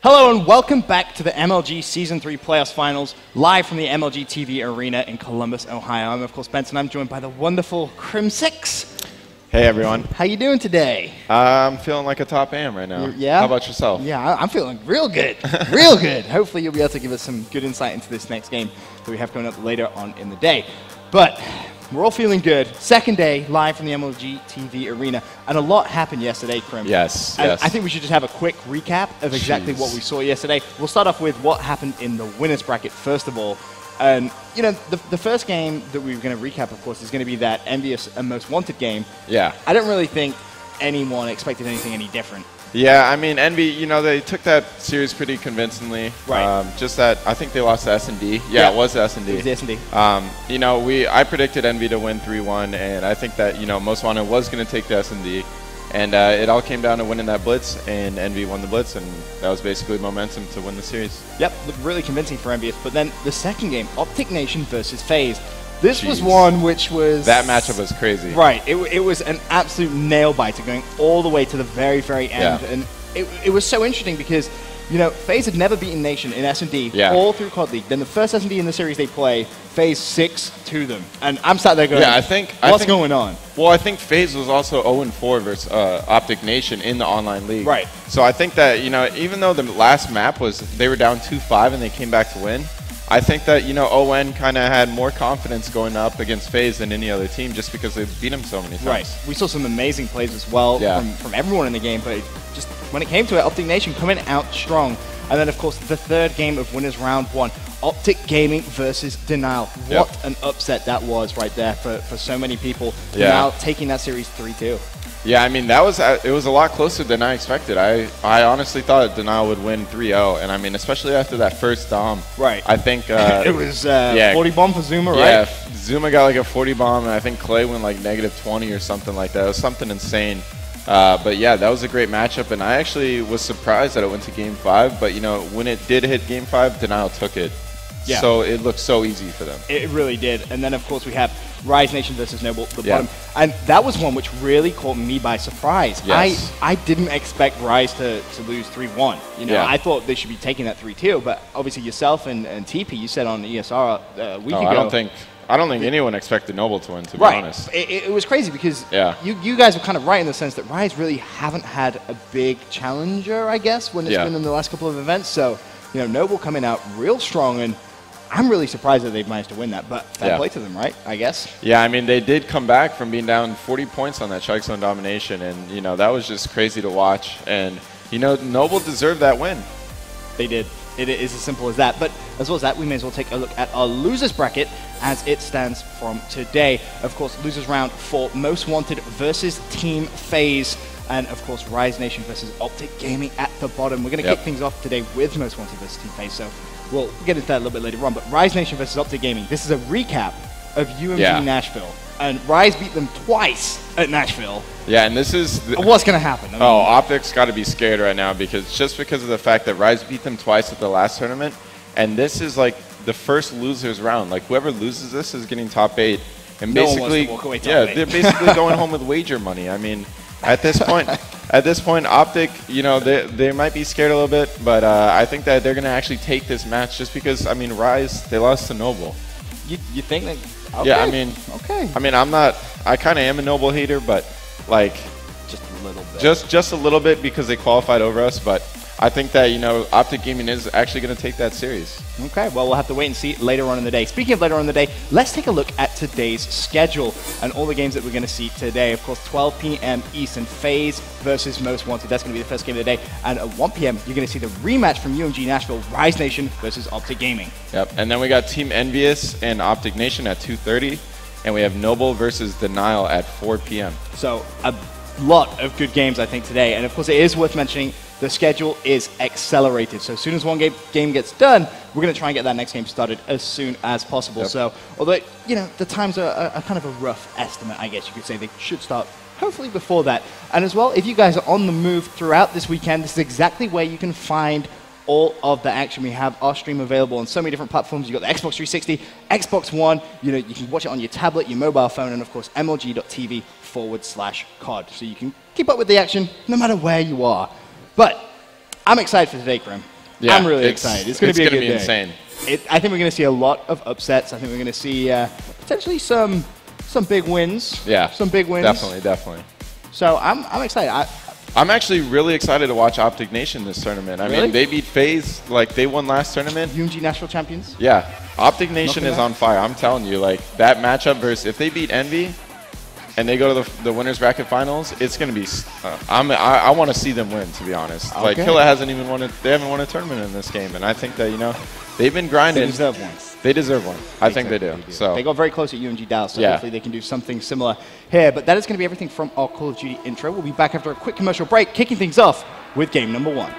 Hello and welcome back to the MLG Season 3 Playoffs Finals, live from the MLG TV Arena in Columbus, Ohio. I'm, of course, Benson. I'm joined by the wonderful Crim6. Hey, everyone. How you doing today? I'm feeling like a top AM right now. Yeah? How about yourself? Yeah, I'm feeling real good. Real good. Hopefully you'll be able to give us some good insight into this next game that we have coming up later on in the day. But we're all feeling good. Second day, live from the MLG TV Arena. And a lot happened yesterday, Crim. Yes, and yes. I think we should just have a quick recap of exactly what we saw yesterday. We'll start off with what happened in the winners bracket, first of all. And, you know, the first game that we were going to recap, of course, is going to be that Envious and Most Wanted game. Yeah. I don't really think anyone expected anything any different. Yeah, I mean, Envy, you know, they took that series pretty convincingly. Right. Just that, I think they lost to S&D. Yeah, it was S&D. It was S&D. You know, I predicted Envy to win 3-1, and I think that, you know, Most Wanted was going to take the S&D. And it all came down to winning that Blitz, and Envy won the Blitz, and that was basically momentum to win the series. Yep, looked really convincing for Envious. But then the second game, Optic Nation versus FaZe. This was one which was... That matchup was crazy. Right. It was an absolute nail-biter going all the way to the very, very end. Yeah. And it was so interesting because, you know, FaZe had never beaten Nation in S&D all through COD League. Then the first S&D in the series they play, FaZe 6-2 them. And I'm sat there going, yeah, I think, what's going on? Well, I think FaZe was also 0-4 versus Optic Nation in the online league. Right. So I think that, you know, even though the last map was, they were down 2-5 and they came back to win, I think that, you know, ON kind of had more confidence going up against FaZe than any other team just because they beat him so many times. Right. We saw some amazing plays as well from everyone in the game, but just when it came to it, Optic Nation coming out strong. And then, of course, the third game of Winners Round 1, Optic Gaming versus Denial. What an upset that was right there for so many people. Denial taking that series 3-2. Yeah, I mean, it was a lot closer than I expected. I honestly thought Denial would win 3-0, and I mean, especially after that first Dom. Right. I think it was 40 bomb for Zuma, right? Yeah, Zuma got like a 40 bomb, and I think Clay went like -20 or something like that. It was something insane. But yeah, that was a great matchup, and I actually was surprised that it went to Game 5. But you know, when it did hit Game 5, Denial took it. Yeah. So it looked so easy for them. It really did. And then, of course, we have Rise Nation versus Noble, the bottom. And that was one which really caught me by surprise. Yes. I didn't expect Rise to lose 3-1. You know, I thought they should be taking that 3-2. But obviously yourself and TP, you said on ESR a week ago. I don't think anyone expected Noble to win, to be honest. It was crazy because you guys were kind of right in the sense that Rise really haven't had a big challenger, I guess, when it's been in the last couple of events. So, you know, Noble coming out real strong, and I'm really surprised that they've managed to win that, but fair play to them, right? I guess. Yeah, I mean, they did come back from being down 40 points on that Strike Zone domination, and, you know, that was just crazy to watch. And, you know, Noble deserved that win. They did. It is as simple as that. But as well as that, we may as well take a look at our losers bracket as it stands from today. Of course, losers round for Most Wanted versus Team FaZe. And, of course, Rise Nation versus Optic Gaming at the bottom. We're going to kick things off today with Most Wanted versus Team FaZe. So we'll get into that a little bit later on. But Rise Nation versus Optic Gaming, this is a recap of UMG Nashville. And Rise beat them twice at Nashville. Yeah, and this is... What's going to happen? I mean, Optic's got to be scared right now because of the fact that Rise beat them twice at the last tournament. And this is like the first losers round. Like whoever loses this is getting top 8. And no basically, one wants to walk away top 8. They're basically going home with wager money. I mean, at this point, Optic, you know, they might be scared a little bit, but I think that they're going to actually take this match just because, I mean, Rise, they lost to Noble. You think that? Okay. Yeah, I mean, I mean, I kind of am a Noble hater, but like, just a little bit. Just a little bit because they qualified over us, but I think that, you know, Optic Gaming is actually going to take that series. Okay, well, we'll have to wait and see later on in the day. Speaking of later on in the day, let's take a look at today's schedule and all the games that we're going to see today. Of course, 12 p.m. Eastern, FaZe versus Most Wanted. That's going to be the first game of the day. And at 1 p.m., you're going to see the rematch from UMG Nashville, Rise Nation versus Optic Gaming. Yep, and then we got Team Envious and Optic Nation at 2:30, and we have Noble versus Denial at 4 p.m. So a lot of good games, I think, today. And, of course, it is worth mentioning the schedule is accelerated. So as soon as one game gets done, we're going to try and get that next game started as soon as possible. So although, you know, the times are kind of a rough estimate, I guess you could say, they should start hopefully before that. And as well, if you guys are on the move throughout this weekend, this is exactly where you can find all of the action. We have our stream available on so many different platforms. You've got the Xbox 360, Xbox One, you know, you can watch it on your tablet, your mobile phone, and of course, MLG.tv/COD. So you can keep up with the action no matter where you are. But I'm excited for today, Grim. Yeah, I'm really excited. It's going to be a good day. insane. I think we're going to see a lot of upsets. I think we're going to see potentially some big wins. Yeah, some big wins. Definitely. So I'm excited. I'm actually really excited to watch Optic Nation this tournament. I mean, they beat FaZe, like they won last tournament. UMG National Champions. Yeah, Optic Nation is on fire. I'm telling you, like that matchup versus if they beat Envy and they go to the winners bracket finals, it's going to be. I want to see them win, to be honest. Okay. Like Killa hasn't even won they haven't won a tournament in this game, and I think that they've been grinding. They deserve one. They deserve one. I think they do. So they got very close at UMG Dallas, so hopefully they can do something similar here. But that is going to be everything from our Call of Duty intro. We'll be back after a quick commercial break, kicking things off with game number 1.